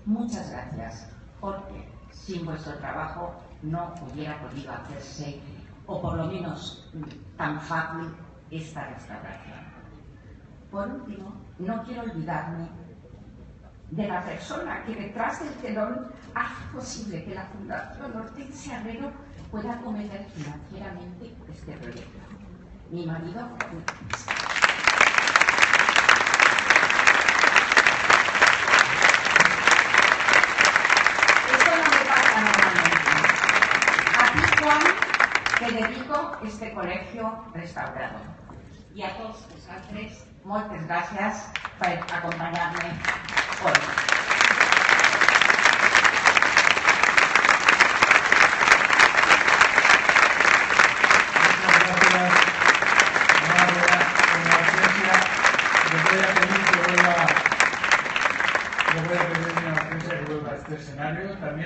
Muchas gracias, porque sin vuestro trabajo no hubiera podido hacerse, o por lo menos tan fácil, esta restauración. Por último, no quiero olvidarme de la persona que detrás del telón hace posible que la Fundación Hortensia Herrero pueda acometer financieramente este proyecto. Mi marido. Que dedico este colegio restaurado. Y a todos vosaltres, moltes gràcies per acompanyar-me hoy. Le voy a pedir a la prensa que vuelva a este escenario también.